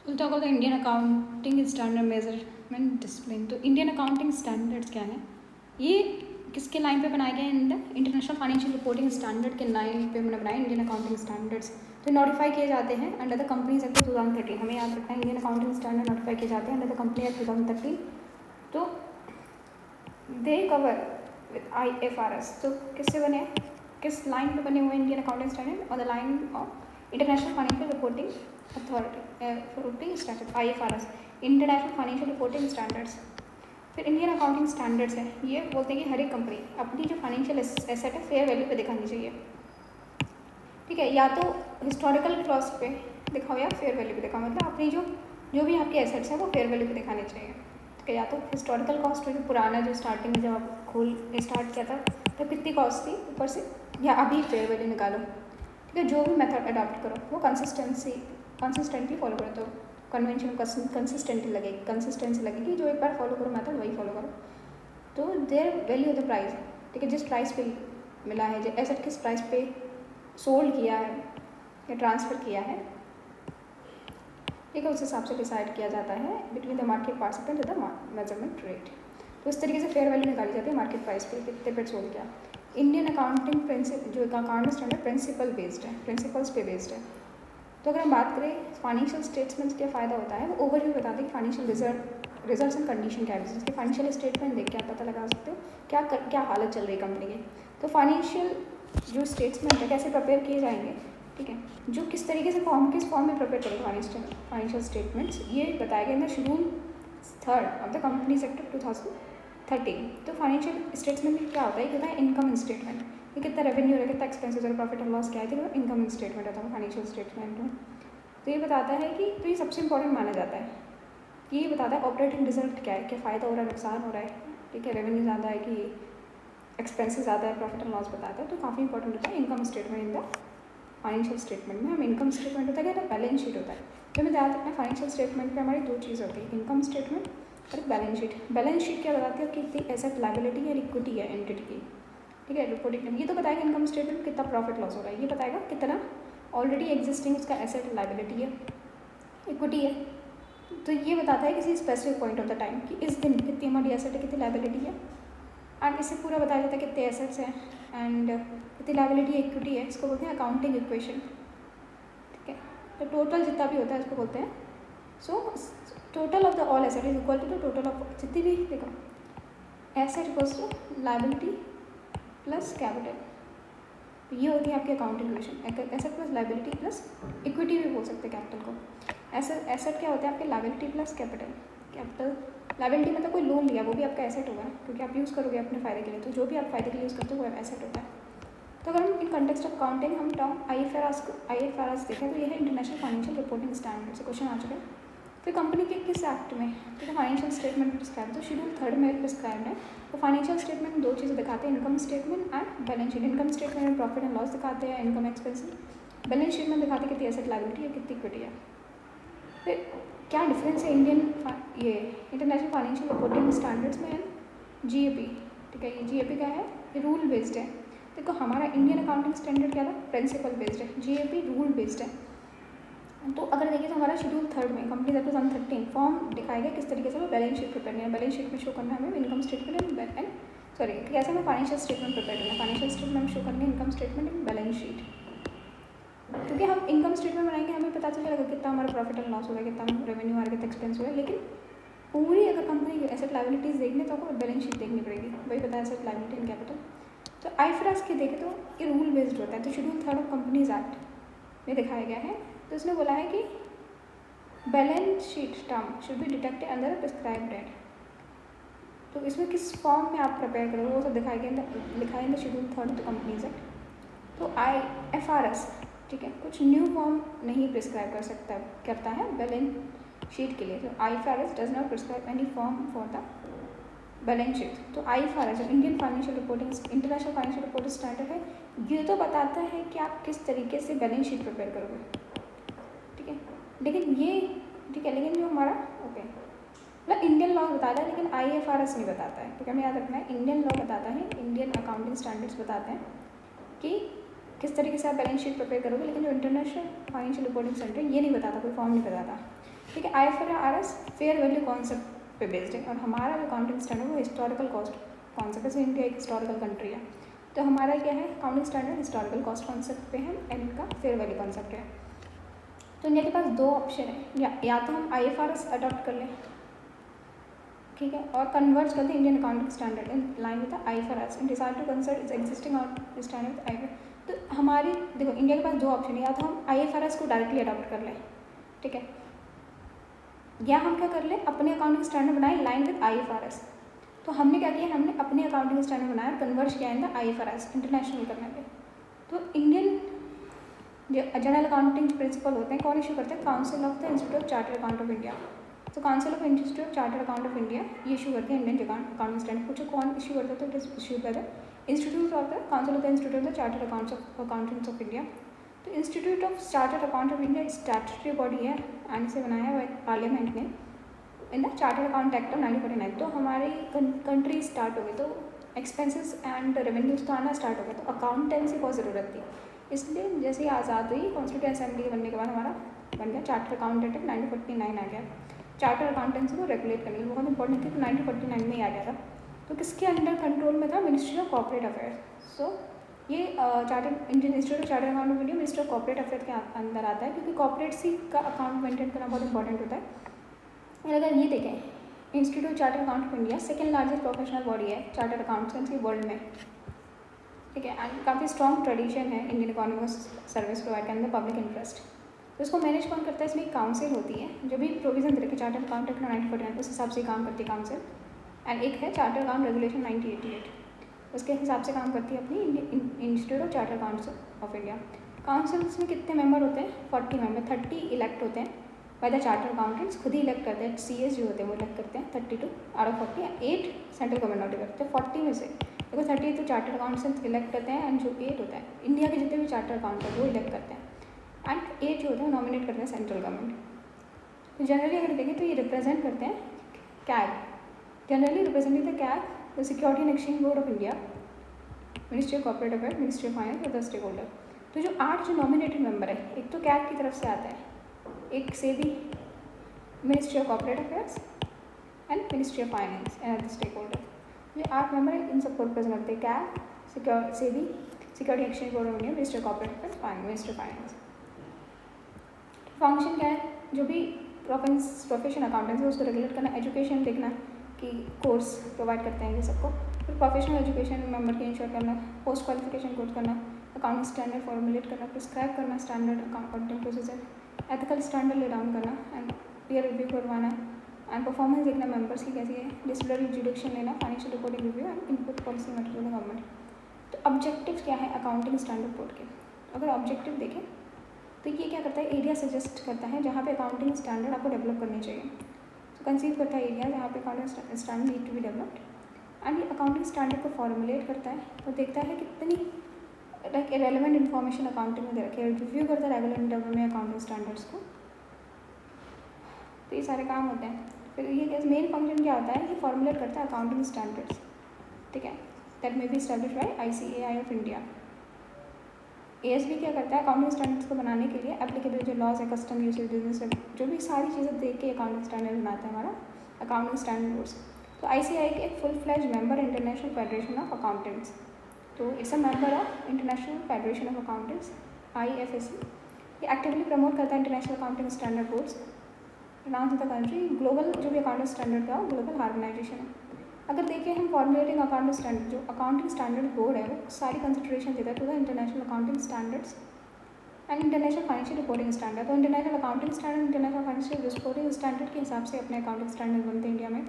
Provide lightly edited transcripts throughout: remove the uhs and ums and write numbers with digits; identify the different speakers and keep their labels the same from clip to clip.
Speaker 1: We'll talk about the Indian Accounting Standard Measurement Discipline. तो Indian accounting standards क्या है? ये किसके लाइन पे बनाए गए हैं? इंटरनेशनल फाइनेंशियल रिपोर्टिंग स्टैंडर्ड के लाइन पे हमने बनाए इंडियन अकाउंटिंग स्टैंडर्ड्स। तो नोटिफाई किए जाते हैं अंडर द कंपनीज एक्ट 2013। हमें याद रखना है इंडियन अकाउंटिंग स्टैंडर्ड नोटिफाई किए जाते हैं अंडर द कंपनी एक्ट 2013। तो दे कवर विद IFRS। तो किससे बने, किस लाइन पे बने हुए इंडियन अकाउंटिंग स्टैंडर्ड? और the line of international financial reporting authority standard IFRS, international financial reporting standards. फिर इंडियन अकाउंटिंग स्टैंडर्ड्स है, ये बोलते हैं कि हर एक कंपनी अपनी जो फाइनेंशियल एसेट है फेयर वैल्यू पे दिखानी चाहिए। ठीक है, या तो हिस्टोरिकल क्लॉज पे दिखाओ या फेयर वैल्यू पे दिखाओ, मतलब अपनी जो भी आपके एसेट्स हैं वो फेयर वैल्यू पे दिखाने चाहिए। ठीक है, या तो हिस्टोरिकल कॉस्ट जो पुराना जो स्टार्टिंग में जब आप स्टार्ट किया था तो कितनी कॉस्ट थी ऊपर से, या अभी फेयर वैल्यू निकालो। ठीक है, जो भी मेथड अडॉप्ट करो वो कंसिस्टेंटली फॉलो करो, तो कन्वेंशन कंसिस्टेंसी लगेगी। जो एक बार फॉलो करो मेथड वही फॉलो करो। तो their value of the price, ठीक है, जिस प्राइस पे मिला है, जो एसेट किस प्राइस पे सोल्ड किया है या ट्रांसफ़र किया है, ठीक है, उस हिसाब से डिसाइड किया जाता है between the market participant the measurement rate. तो इस तरीके से फेयर वैल्यू निकाली जाती है मार्केट प्राइस पे, कितने पे सोल्ड किया। इंडियन अकाउंटिंग जो अकाउंटिंग स्टैंडर्ड प्रिंसिपल बेस्ड है, प्रिंसिपल्स पे बेस्ड है। तो अगर हम बात करें फाइनेंशियल स्टेटमेंट्स क्या फ़ायदा होता है, वो ओवरव्यू बताते हैं कि फाइनेंशियल रिजल्ट्स एंड कंडीशन क्या है बिजनेस के। फाइनेंशियल स्टेटमेंट देख के आप पता लगा सकते हो क्या हालत चल रही है कंपनी की। तो फाइनेंशियल जो स्टेटमेंट है कैसे प्रिपेयर किए जाएंगे, ठीक है, जो किस तरीके से किस फॉर्म में प्रिपेयर करेंगे फाइनेंशियल स्टेटमेंट्स, ये बताया गया ना schedule 3 of the companies act 2013। तो फाइनेंशियल स्टेटमेंट में क्या होता है, क्या है इनकम स्टेटमेंट, ये कितना रेवेन्यू है, कितना एक्सपेंसेस और प्रॉफिट एंड लॉस क्या है, तो इनकम स्टेटमेंट होता है फाइनेंशियल स्टेटमेंट में। तो ये बताता है कि, तो ये सबसे इंपॉर्टेंट माना जाता है, ये बताता है ऑपरेटिंग रिजल्ट क्या है, क्या फ़ायदा हो रहा है, नुकसान हो रहा है, ठीक है, रेवेन्यू ज़्यादा है कि एक्सपेंसेस ज़्यादा है, प्रॉफिट एंड लॉस बताता है। तो काफ़ी इंपॉर्टेंट होता है income statement in the financial statement में। हम इनकम स्टेटमेंट होता है क्या, बैलेंस शीट होता है। तो हमें ध्यान रखना है फाइनेंशियल स्टेटमेंट में हमारी दो चीज़ होती है, इनकम स्टेटमेंट और एक बैलेंस शीट। बैलेंस शीट क्या बताती है कि कितनी एसेट लायबिलिटी या इक्विटी है एंटिटी की, ठीक है, रिपोर्टिंग। ये तो बताएगा इनकम स्टेटमेंट में कितना प्रॉफिट लॉस हो रहा है, ये बताएगा कितना ऑलरेडी एग्जिस्टिंग उसका एसेट लायबिलिटी है, इक्विटी है। तो ये बताता है किसी specific point of the time कि इस दिन कितनी हमारी एसेट है, कितनी लायबिलिटी है, एंड इससे पूरा बताया जाता है कितने एसेट्स हैं एंड कितनी लायबिलिटी इक्विटी है। इसको बोलते हैं अकाउंटिंग इक्वेशन। ठीक है, तो टोटल जितना भी होता है इसको बोलते हैं, so total of the all asset is equal to the total of जितनी भी, देखो, asset equals to liability plus capital. ये होती है आपकी accounting equation, asset plus liability plus equity भी बोल सकते हैं कैपिटल को। एसेट क्या होता है आपके, liability plus capital. Capital liability मतलब कोई लोन लिया वो भी आपका एसेट होगा, क्योंकि आप यूज़ करोगे अपने फ़ायदे के लिए, तो जो भी आप फ़ायदे के लिए यूज़ करते हो वो एसेट होता है। तो अगर हम इन कंटेक्स्ट ऑफ अकाउंटिंग हम टर्म IFRS देखें तो ये है इंटरनेशनल फाइनेंशियल रिपोर्टिंग स्टैंडर्ड से क्वेश्चन आ चुके हैं। फिर कंपनी के किस एक्ट में, ठीक है, फाइनेंशियल स्टेटमेंट में प्रिस्क्राइब, तो शेड्यूल 3 में प्रिस्क्राइब है। तो फाइनेंशियल स्टेटमेंट में दो चीज़ें दिखाते हैं, income statement and balance sheet. Income statement में प्रॉफिट एंड लॉस दिखाते हैं, इनकम एक्सपेंसेस। बैलेंस शीट में दिखाते हैं कितनी एसेट लायबिलिटी है, कितनी इक्विटी है। फिर क्या डिफरेंस है ये इंटरनेशनल फाइनेंशियल रिपोर्टिंग स्टैंडर्ड्स में एंड GAP। ठीक है, ये GAP क्या है, ये रूल बेस्ड है। देखो हमारा इंडियन अकाउंटिंग स्टैंडर्ड क्या था, प्रिंसिपल बेस्ड है, GAP रूल बेस्ड है। तो अगर देखिए तो हमारा शेड्यूल 3 में कंपनी एक्ट 2013 फॉर्म दिखाएगा किस तरीके से वो बैलेंस शीट प्रिपेयर करना है। बैलेंस शीट में शो करना है हमें इनकम स्टेटमेंट एंड सॉरी कैसे हमें फाइनेंशियल स्टेटमेंट प्रिपेयर करना है। फाइनेंशियल स्टेटमेंट में शो करनी है income statement and balance sheet, क्योंकि हम इनकम स्टेटमेंट बनाएंगे हमें पता चलेगा कितना हमारा प्रॉफिट एंड लॉस हो गया, कितना रेवेन्यू आ रहा है, कितना एक्सपेंस हो गया। लेकिन पूरी अगर कंपनी की एसेट लायबिलिटीज़ देखने तो आपको बैलेंस शीट देखनी पड़ेगी, वही पता है एसेट लायबिलिटी एंड कैपिटल। तो IFRS के देखें तो ये रूल बेस्ड होता है। तो शेड्यूल 3 ऑफ कंपनीज एक्ट में दिखाया गया है, तो इसने बोला है कि balance sheet term should be detected under prescribe date. तो इसमें किस फॉर्म में आप प्रिपेयर करोगे वो सब दिखाया गया, लिखा है in the schedule 3 of the companies act. तो IFRS, ठीक है, कुछ न्यू फॉर्म नहीं प्रिस्क्राइब करता है बैलेंस शीट के लिए। तो IFRS does not prescribe any form for the balance sheet. तो IFRS जो Indian financial reporting international financial reporting standard है, ये तो बताता है कि आप किस तरीके से बैलेंस शीट प्रिपेयर करोगे, ठीक है। लेकिन ये, ठीक है, लेकिन जो हमारा मतलब इंडियन लॉ बताता है लेकिन IFRS नहीं बताता है। तो हमें याद रखना है इंडियन लॉ बताता है, इंडियन अकाउंटिंग स्टैंडर्ड्स बताते हैं कि किस तरीके से आप बैलेंस शीट प्रिपेयर करोगे, लेकिन जो इंटरनेशनल फाइनेंशियल रिपोर्टिंग सेंटर ये नहीं बताता, कोई फॉर्म नहीं बताता। ठीक है। IFRS फेयर वैल्यू कॉन्सेप्ट पे बेस्ड है, और हमारा जो अकाउंटिंग स्टैंडर्ड वो हिस्टोरिकल कॉस्ट कॉन्सेप्ट है। जैसे इंडिया एक हिस्टोरिकल कंट्री है, तो हमारा क्या है accounting standard historical cost concept पे है एंड इनका फेयर वैल्यू कॉन्सेप्ट है। तो इंडिया के पास दो ऑप्शन है, या तो हम IFRS अडॉप्ट कर लें, ठीक है, और कन्वर्ट कर दें Indian accounting standard in line with IFRS and decide to consider its existing standard with IFRS। तो हमारी देखो इंडिया के पास दो ऑप्शन है, या तो हम IFRS को डायरेक्टली अडॉप्ट कर लें, ठीक है, या हम क्या कर लें अपने अकाउंटिंग स्टैंडर्ड बनाए लाइन विद IFRS। तो हमने क्या किया, हमने अपने अकाउंटिंग स्टैंडर्ड बनाया, कन्वर्ट किया इन द IFRS इंटरनेशनल करने पे। तो इंडियन जो जनरल अकाउंटिंग प्रिंसिपल होते हैं कौन इशू करते हैं, council of the institute of chartered account of India. तो council of institute of chartered account of India ये इशू करते हैं इंडियन अकाउंटिंग स्टैंडर्ड। पूछो कौन इशू करता है, तो it is issue by the institute of the council of the institute of the chartered accountants of India. तो institute of chartered account of India statutory body है and इसे बनाया है पार्लियामेंट ने in the chartered account act of 1949। तो हमारी country start हो गई, तो एक्सपेंसेस एंड रेवेन्यूज तो आना स्टार्ट हो गया, तो अकाउंटेंसी बहुत ज़रूरत थी। इसलिए जैसे ही आज़ाद हुई कॉन्स्टिट्यूंट असेंबली बनने के बाद हमारा बन गया चार्टर्ड अकाउंटेंट एक्ट 1949 आ गया। चार्टर्ड अकाउंटेंसी को रेगुलेट करने के लिए बहुत इंपॉर्टेंट थी, तो 1949 में ही आ गया था। तो किसके अंडर कंट्रोल में था, मिनिस्ट्री ऑफ कॉर्पोरेट अफेयर्स। सो ये chartered Indian institute of chartered account of India ministry of corporate affair के अंदर आता है, क्योंकि कॉर्पोरेट सी का अकाउंट मेंटेन करना बहुत इंपॉर्टेंट होता है। और अगर ये देखें institute chartered account of India second largest professional body है चार्टर्ड अकाउंटेंसी वर्ल्ड में, ठीक है, एंड काफ़ी स्ट्रॉन्ग ट्रेडिशन है इंडियन इकोनॉमी को सर्विस प्रोवाइड करने में पब्लिक इंटरेस्ट। तो इसको मैनेज कौन करता है, इसमें एक काउंसिल होती है जो भी प्रोविजन रखे चार्टर्ड अकाउंट एक्ट 1949 उस हिसाब से काम करती है काउंसिल। एंड एक है चार्टर्ड अकाउंट रेगुलेशन 1988, उसके हिसाब से काम करती है अपनी institute of chartered accounts of India. Councils में कितने मेंबर होते हैं, 40 मेंबर, 30 इलेक्ट होते हैं बाय द चार्टर्ड अकाउंटेंट्स, खुद ही इलेक्ट करते हैं, CS जो होते हैं वो इलेक्ट करते हैं 32 out of 40, 8 central government notice करते हैं। 40 में से देखो 30 तो चार्टर्ड अकाउंटेंट्स इलेक्ट करते हैं एंड जो 8 होता है इंडिया के जितने भी चार्टर्ड अकाउंट है वो इलेक्ट करते हैं एंड 8 जो होता है नॉमिनेट करते हैं सेंट्रल गवर्नमेंट। तो जनरली अगर देखें तो ये रिप्रेजेंट करते हैं CAG, generally representing the CAG, the security and exchange board of India, ministry of corporate affair, ministry of finance और द स्टेक होल्डर। तो जो 8 जो नॉमिनेटेड मेंबर है, एक तो कैग की तरफ से आता है, एक से भी ministry of corporate affairs and ministry of finance and other stakeholder. ये 8 मेंबर है, इन सबको रिप्रेजेंट करते हैं CAG, security exchange board of India, ministry of corporate affairs, ministry of finance. Function क्या है, जो भी प्रोफेशन अकाउंटेंस है उसको रेगुलेट करना, एजुकेशन देखना कि कोर्स प्रोवाइड करते हैं ये सबको, फिर प्रोफेशनल एजुकेशन मेंबर की इंश्योर करना, पोस्ट क्वालिफिकेशन कोर्स करना, अकाउंटिंग स्टैंडर्ड फॉर्मुलेट करना, प्रिस्क्राइब करना standard accounting procedure, ethical standard lay down करना एंड पीयर रिव्यू करवाना एंड परफॉर्मेंस देखना मेंबर्स की कैसी है, डिसिप्लिनरी जुडिक्शन लेना, financial reporting review and input policy material government. तो ऑब्जेक्टिव क्या है अकाउंटिंग स्टैंडर्ड बोर्ड के, अगर ऑब्जेक्टिव देखें तो ये क्या करता है, एरिया सजेस्ट करता है जहाँ पे अकाउंटिंग स्टैंडर्ड आपको डेवलप करनी चाहिए। तो कंसीव करता है एरिया जहाँ पे accounting standard need to be developed and ये अकाउंटिंग स्टैंडर्ड को फॉर्मुलेट करता है, तो देखता है कितनी लाइक रेलेवेंट इन्फॉर्मेशन अकाउंटिंग में दे रखी है, रिव्यू करता है रेगुलर इंटरवल में अकाउंटिंग स्टैंडर्ड्स को। तो ये सारे काम होते हैं। फिर ये मेन फंक्शन क्या होता है, ये फॉर्मुलेट करता है अकाउंटिंग स्टैंडर्ड्स, ठीक है, that may be establish bye ICAI of India. ASB क्या करता है, अकाउंटिंग स्टैंडर्ड्स को बनाने के लिए एप्लीकेबल जो लॉज है, कस्टम, यूसेज, बिजनेस, जो भी सारी चीज़ें देख के अकाउंटिंग स्टैंडर्ड बनाता है हमारा अकाउंटिंग स्टैंडर्ड बोर्ड्स। तो ICAI के एक full fledged member international federation of accountants, तो it's a member of international federation of accountants IFSC। ये एक्टिवली प्रमोट करता है international accounting standard boards around the country. Global जो भी अकाउंटिंग स्टैंडर्ड का ग्लोबल हार्मोनाइजेशन है। अगर देखें हम फॉर्मुलेटिंग अकाउंटिंग स्टैंडर्ड, जो अकाउंटिंग स्टैंडर्ड बोर्ड है वो सारी कंसिडरेशन देता है to the international accounting standards and international financial reporting standard. तो international accounting standard, international financial reporting standard के हिसाब से अपने अकाउंटिंग स्टैंडर्ड बनते हैं। इंडिया में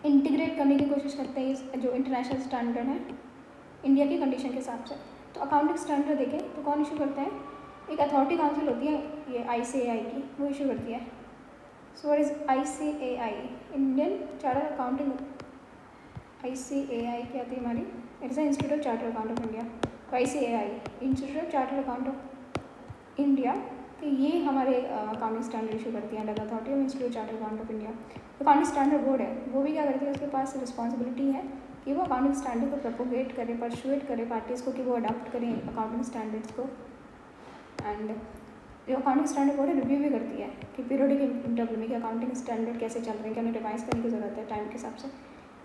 Speaker 1: इंटीग्रेट करने की कोशिश करते हैं इस जो इंटरनेशनल स्टैंडर्ड है इंडिया की कंडीशन के हिसाब से। तो अकाउंटिंग स्टैंडर्ड देखें तो कौन इशू करता है, एक अथॉरिटी काउंसिल होती है ये ICAI की, वो इशू करती है। So what is ICAI, Indian chartered accounting. ICAI क्या आती है हमारी, it is the institute of chartered account of India. तो ICAI institute of chartered account of India, तो ये हमारे अकाउंटिंग स्टैंडर्ड इशू करती है under the authority of institute of chartered account of India. Accounting standard board है वो भी क्या करती है, उसके पास रिस्पॉन्सिबिलिटी है कि वो अकाउंटिंग स्टैंडर्ड को प्रोपोगेट करे, परसुएट करे पार्टीज़ को कि वो अडॉप्ट करें अकाउंटिंग स्टैंडर्ड्स को। एंड जो अकाउंटिंग स्टैंडर्ड बोर्ड है रिव्यू भी करती है कि पीरियडिक इंटरवल में कि अकाउंटिंग स्टैंडर्ड कैसे चल रहे हैं, क्या उन्हें रिवाइज करने की ज़रूरत है टाइम के हिसाब से।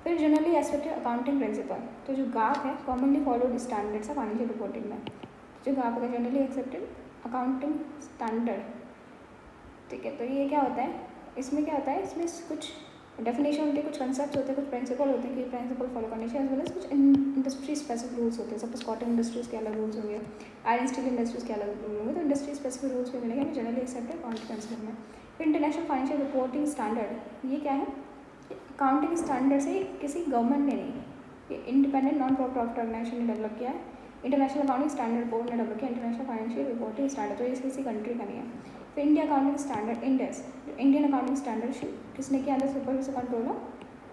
Speaker 1: फिर जनरली एक्सेप्टेड अकाउंटिंग प्रिंसिपल, तो जो गाप है कॉमनली फॉलोड स्टैंडर्ड्स है फाइनेंशियल रिपोर्टिंग में। जो गाप है जनरली एक्सेप्टेड अकाउंटिंग स्टैंडर्ड, ठीक है। तो ये क्या होता है, इसमें क्या होता है, इसमें कुछ डेफिनेशन होती है, कुछ कंसेप्ट होते हैं, कुछ प्रिंसिपल होते हैं कि प्रिंसिपल फॉलो करने चाहिए, एज वेल एज कुछ इंडस्ट्री स्पेसिफिक रूल्स होते हैं। सपोज कॉटन इंडस्ट्रीज़ के अलग रूल्स होंगे, आयरन स्टील इंडस्ट्रीज़ के अलग रूल होंगे, तो इंडस्ट्री स्पेसिफिक रूल्स भी मिलेंगे हमें जनरली एक्सेप्टेड अकाउंटिंग प्रिंसिपल में। फिर इंटरनेशनल फाइनेंशियल रिपोर्टिंग स्टैंडर्ड, ये क्या है, अकाउंटिंग स्टैंडर्ड से किसी गवर्नमेंट ने नहीं, ये इंडिपेंडेंट नॉन प्रॉफिट ऑर्गेनाइजेशन ने डेवलप किया है। इंटरनेशनल अकाउंटिंग स्टैंडर्ड बोर्ड ने डेवलप किया इंटरनेशनल फाइनेंशियल रिपोर्टिंग स्टैंडर्ड, तो ये किसी कंट्री का नहीं है। फिर India accounting standard Ind AS, Indian accounting standard किसने किया, अंदर supervision controller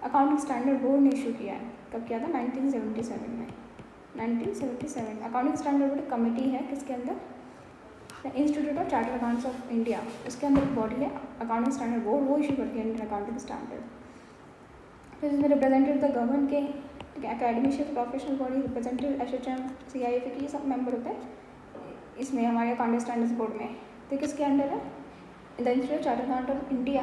Speaker 1: accounting standard board ने इशू किया है। कब किया था, 1977 में, 1977। अकाउंटिंग स्टैंडर्ड बोर्ड कमेटी है किसके अंदर, institute of chartered accounts of India, उसके अंदर बॉडी है अकाउंटिंग स्टैंडर्ड बोर्ड, वो इशू करती है इंडियन अकाउंटिंग स्टैंडर्ड। फिर इसमें रिप्रेजेंटेटिव द गवर्नमेंट के, ठीक है, academician professional body, representative ASSOCHAM, CIF के, ये सब मेंबर होते हैं इसमें हमारे अकाउंटिंग स्टैंडर्ड्स बोर्ड में। तो किसके अंडर है, the institute of chartered account of India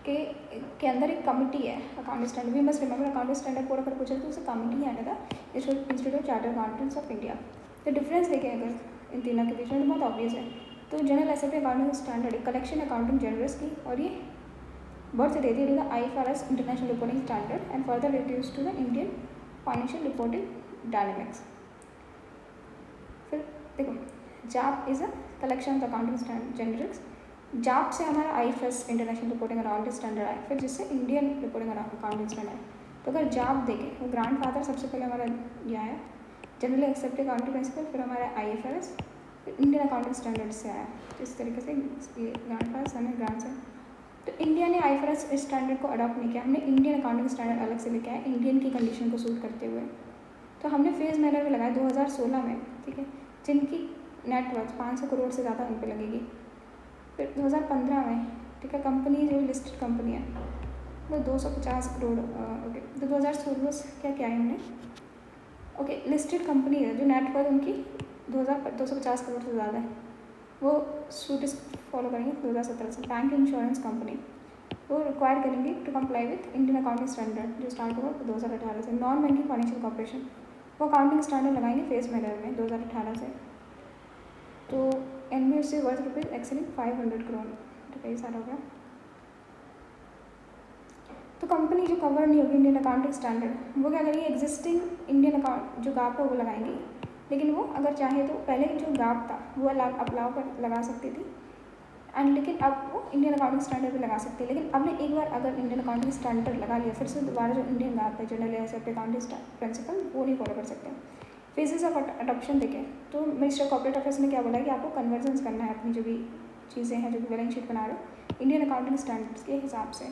Speaker 1: के अंदर एक कमिटी है accounting standard. We must remember accounting standard board अगर पूछे तो उसे कमिटी है under the institute of chartered accountants of India. तो डिफरेंस देखें अगर इन तीनों के बीच में, तो बहुत ऑब्वियस है। तो जनरल एक्सेप्टेड अकाउंटिंग स्टैंडर्ड एक कलेक्शन अकाउंटिंग जनरल्स की, और ये बर्थ देती है the IFRS international reporting standard and further reduce to the Indian financial reporting dynamics. फिर देखो, JAP is a collection of accounting standard generals. JAP से हमारा IFRS international reporting accounting standard आया, फिर जिससे इंडियन रिपोर्टिंग अकाउंटिंग स्टैंडर्ड आया। तो अगर JAP देखें, वो ग्रैंड फादर सबसे पहले हमारा ये आया जनरली एक्सेप्टेड अकाउंटिंग प्रिंसिपल, फिर हमारा IFRS, फिर इंडियन अकाउंटिंग स्टैंडर्ड से आया। इस तरीके से ये ग्रैंड फादर सन है, ग्रैंड सन। तो इंडिया ने IFRS स्टैंडर्ड को अडॉप्ट नहीं किया, हमने इंडियन अकाउंटिंग स्टैंडर्ड अलग से लेके आए इंडियन की कंडीशन को सूट करते हुए। तो हमने फेज मैनर में लगाया 2016 में, ठीक है, जिनकी नेटवर्थ 500 करोड़ से ज़्यादा उन पर लगेगी। फिर 2015 में, ठीक है, कंपनी जो लिस्टेड कंपनी है तो 250 करोड़, ओके। तो 2016 क्या क्या है हमने, ओके, लिस्टेड कंपनी है जो नेटवर्थ उनकी 250 करोड़ से ज़्यादा है, वो सूट फॉलो करेंगे 2017 से। बैंक इंश्योरेंस कंपनी वो रिक्वायर करेंगे to comply with Indian accounting standard जो स्टार्ट हुआ 2018 से। नॉन बैंकिंग फाइनेंशियल कॉर्पोरेशन वो अकाउंटिंग स्टैंडर्ड लगाएंगे फेस मैनर में 2018 से। तो NBFC worth rupees excelling 500 crore, तो कई सारा हो गया। तो कंपनी जो कवर नहीं होगी इंडियन अकाउंटिंग स्टैंडर्ड, वो क्या करेंगी, एग्जिस्टिंग इंडियन अकाउंट जो गाप है वो लगाएंगी, लेकिन वो अगर चाहे तो पहले जो गाप था वो अलाउ कर लगा सकती थी एंड, लेकिन अब वो इंडियन अकाउंटिंग स्टैंडर्ड भी लगा सकती है। लेकिन अब ने एक बार अगर इंडियन अकाउंटिंग स्टैंडर्ड लगा लिया, फिर से दोबारा जो इंडियन गाप है जनरली एक्सेप्टेड अकाउंटिंग प्रिंसिपल वो नहीं फॉलो कर सकते। फेजेस ऑफ अडॉप्शन देखें तो मिनिस्टर कॉर्पोरेट अफेयर्स ने क्या बोला कि आपको कन्वर्जन्स करना है अपनी जो भी चीज़ें हैं, जो भी बैलेंस शीट बना रहे हो इंडियन अकाउंटिंग स्टैंडर्ड्स के हिसाब से,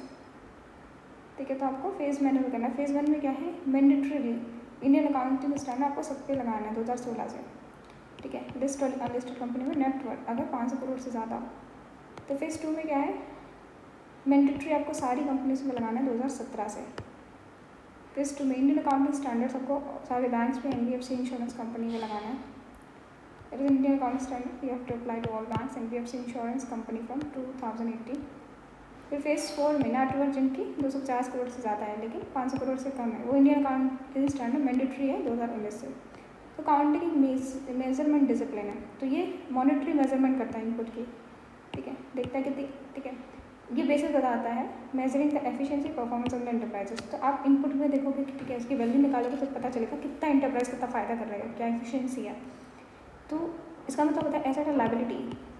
Speaker 1: ठीक है। तो आपको फेज मैनर में करना है। फेज वन में क्या है, मैंडेटरीली इंडियन अकाउंटिंग स्टैंडर्ड आपको सब पे लगाना है 2016 से, ठीक है। लिस्ट और अनलिस्टेड कंपनी में नेटवर्क अगर 500 करोड़ से ज़्यादा हो। तो फेज़ 2 में क्या है, मैंडेटरी आपको सारी कंपनीज में लगाना है 2017 से। फेज़ 2 में इंडियन अकाउंटिंग स्टैंडर्ड्स आपको सारे बैंक्स में, NBFC इंश्योरेंस कंपनी में लगाना है। It is Indian accounting standard you have to apply to all banks, NBFC insurance company from 2018। फिर फेज़ 4 में नेटवर्क जिनकी 250 करोड़ से ज़्यादा है लेकिन 500 करोड़ से कम है, वो इंडियन अकाउंटिंग स्टैंडर्ड मैंडेटरी है 2019 से। तो अकाउंटिंग एक मेजरमेंट डिसिप्लिन है, तो ये मॉनेटरी मेजरमेंट करता है इनपुट की, ठीक है, देखता है कि, ठीक है, ये बेसिस बताता है measuring the efficiency performance of the enterprises. तो आप इनपुट में देखोगे कि ठीक है इसकी वैल्यू निकालोगे तो पता चलेगा कितना एंटरप्राइज कितना फ़ायदा कर रहा है, क्या एफिशिएंसी है। तो इसका मतलब होता है एसेट और liability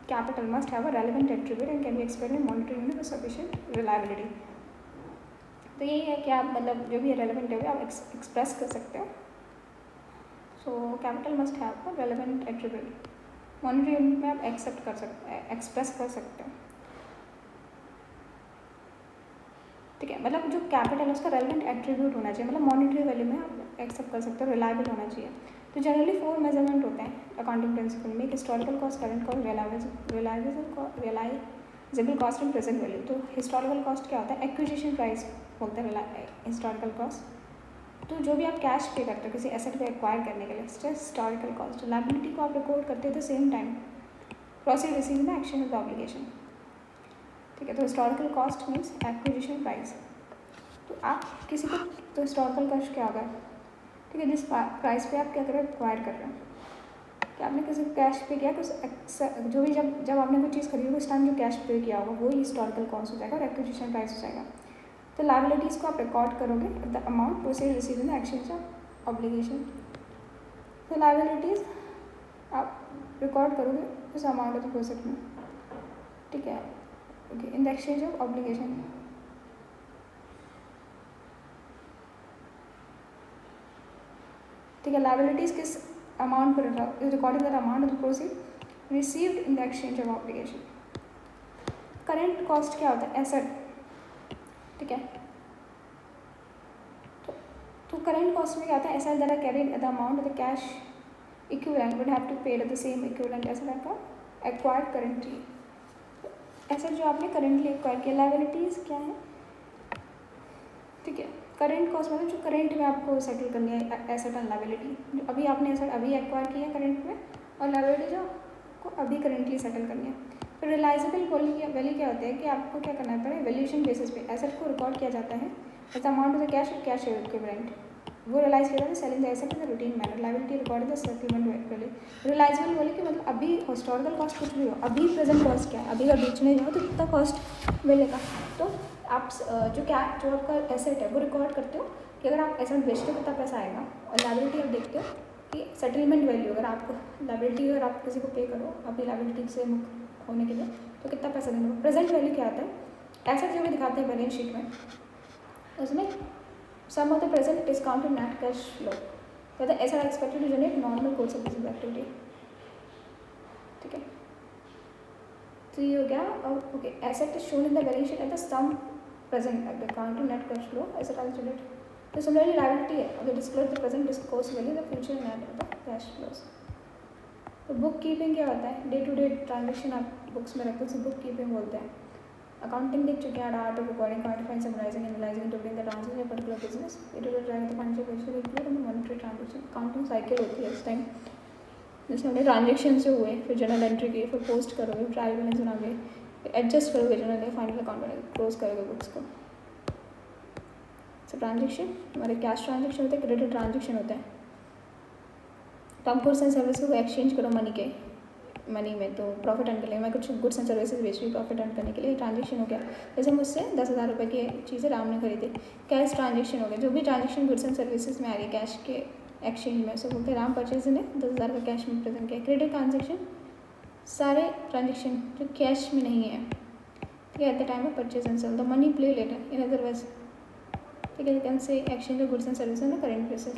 Speaker 1: capital must have a relevant attribute and can be expressed in monetary unit with sufficient reliability. तो यही है कि आप मतलब जो भी रेलेवेंट है वो आप एक्सप्रेस कर सकते हो। So capital must have a relevant attribute, monetary unit में आप एक्सेप्ट कर सकते एक्सप्रेस कर सकते हो, ठीक है। मतलब जो कैपिटल है उसका रेलेवेंट एट्रीब्यूट होना चाहिए, मतलब मॉनेटरी वैल्यू में आप एक्सेप्ट कर सकते हो, रिलायबल होना चाहिए। तो जनरली 4 मेजरमेंट होते हैं अकाउंटिंग प्रिंसिपल में, historical cost, current cost, realisable cost and present value. तो हिस्टोरिकल कॉस्ट क्या होता है, एक्विजिशन प्राइस बोलते हैं हिस्टोरिकल कॉस्ट। तो जो भी आप कैश पे करते हो किसी एसेट को एक्वायर करने के लिए, हिस्टोरिकल कॉस्ट। लायबिलिटी को आप रिकॉर्ड करते हो the same time, proceed receiving the exchange of the obligation. ठीक है, तो historical cost means acquisition price. तो आप किसी को, तो हिस्टोरिकल कॉस्ट क्या होगा? ठीक है, जिस प्राइस पे आप क्या कर रहे हो, एक्वायर कर रहे हो, कि आपने किसी को कैश पे किया, कुछ जो भी जब आपने कोई चीज़ खरीदी उस टाइम जो कैश पे किया होगा वो हिस्टोरिकल कॉस्ट हो जाएगा और एक्विजिशन प्राइस हो जाएगा। तो लायबिलिटीज़ को आप रिकॉर्ड करोगे the amount proceed receive in the exchange of obligation. तो लायबिलिटीज़ आप रिकॉर्ड करोगे उस अमाउंट ऑफ प्रोसेट में। ठीक है, okay, in the exchange of obligation. ठीक है, लायबिलिटीज़ किस अमाउंट पर is recording that amount of the proceed received in the exchange of obligation. Current cost क्या होता है? एसेट। ठीक है, तो करेंट कॉस्ट में क्या होता है? Asset that are carried the amount of the cash equivalent would have to paid at the same equivalent asset आपका एक्वायर्ड करेंटली। एसेट जो आपने करेंटली एक्वायर किया। लायबिलिटीज़ क्या है? ठीक है, करेंट कॉस्ट मतलब जो करेंट में आपको सेटल करनी है एसेट एंड लायबिलिटी, जो अभी आपने एसेट अभी एक्वायर किया है करेंट में, और लायबिलिटी जो आपको अभी करेंटली सेटल करनी है। तो रियलाइजेबल वैल्यू क्या होता है कि आपको क्या करना पड़े? वैल्यूएशन बेसिस पे एसेट को रिकॉर्ड किया जाता है as amount of the cash और कैश इक्विवेलेंट, वो रियलाइज किया जाता है selling the asset in the routine manner. Liability record the settlement value. Realisable value कि मतलब अभी हिस्टोरिकल कॉस्ट कुछ भी हो, अभी प्रेजेंट कॉस्ट क्या है, अभी अगर बेचने जाओ तो कितना कॉस्ट मिलेगा। तो आप जो आपका एसेट है वो रिकॉर्ड करते हो कि अगर आप एसेट बेचते हो कितना पैसा आएगा, और लायबिलिटी आप देखते हो कि सेटलमेंट वैल्यू, अगर आप लायबिलिटी अगर आप किसी को पे करो अपनी लायबिलिटी से मुक्त होने के लिए तो कितना पैसा देना होगा। प्रेजेंट वैल्यू क्या आता है? एसेट जो भी दिखाते हैं बैलेंस शीट में, उसमें sum of the present discounted net cash flow, the asset are expected to generate normal course of business activity. ठीक है, तो ये हो गया। और okay, asset is shown in the balance sheet at the sum present at the counter net cash flow asset are generate. तो similarly liability है, और disclose the present discourse value the future net of the cash flows. तो book keeping क्या होता है? Day to day transaction आप books में रखते हो, बुक कीपिंग बोलते हैं। अकाउंटिंग देख चुके हैं, art of recording, quantifying, summarising, analysing, interpreting the transaction of particular business. It will drive the financial position include in monetary transaction. Accounting cycle होती है इस टाइम, जिसमें हमने ट्रांजेक्शन से हुए, फिर जर्नल एंट्री की, फिर पोस्ट करोगे, ट्रायल बैलेंस बनाओगे, फिर एडजस्ट करोगे जर्नल, फाइनल अकाउंट बनाओगे, क्लोज करोगे बुक्स को। सो ट्रांजेक्शन हमारे कैश ट्रांजेक्शन होते हैं, क्रेडिट ट्रांजेक्शन होता है। तो आप गुड्स एंड सर्विसेज को एक्सचेंज करो मनी में, तो प्रॉफिट अर्न कर लिए। मैं कुछ गुड्स एंड सर्विसेज बेच रही हूँ प्रॉफिट अर्न करने के लिए, ट्रांजेक्शन हो गया। जैसे मुझसे 10,000 रुपये की चीज़ें राम ने खरीदी, कैश ट्रांजेक्शन हो गया। जो भी ट्रांजेक्शन गुड्स एंड सर्विसेज में आ रही है कैश के एक्सचेंज में, उसे बोलते हैं राम परचेज ने 10,000 का कैश में प्रेजेंट किया। क्रेडिट ट्रांजेक्शन सारे ट्रांजेक्शन जो कैश में नहीं है, ठीक है, at the time of purchase and sale the money play later in other ways. ठीक है, can say exchange of goods and services on current basis.